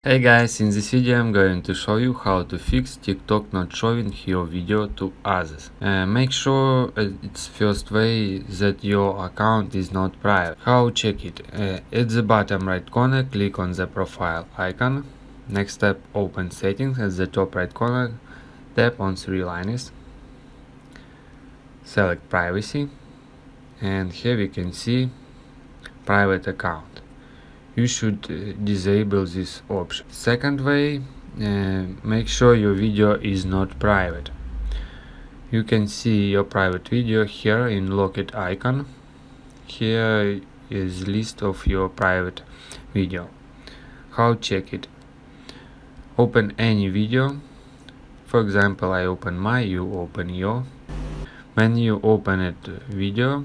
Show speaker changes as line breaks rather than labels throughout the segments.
Hey guys, in this video I'm going to show you how to fix TikTok not showing your video to others. Make sure it's first way that your account is not private. How check it? At the bottom right corner, click on the profile icon. Next step, open settings. At the top right corner, tap on three lines. Select privacy, and here we can see private account. You should disable this option. Second way, make sure your video is not private. You can see your private video here in locked icon. Here is list of your private video. How check it? Open any video. For example, I open my, you open your. When you open it video,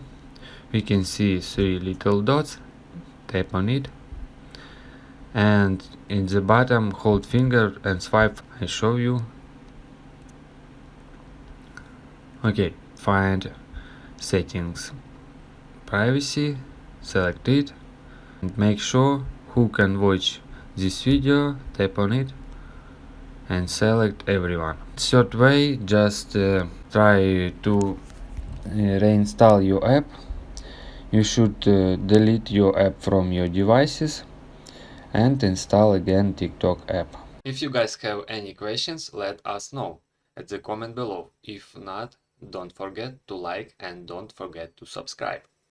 we can see three little dots. Tap on it. And in the bottom, hold finger and swipe. I show you. Okay, find settings, privacy, select it, and make sure who can watch this video. Tap on it and select everyone. Third way, just try to reinstall your app. You should delete your app from your devices and install again TikTok app. If you guys have any questions, let us know at the comment below. If not, don't forget to like and don't forget to subscribe.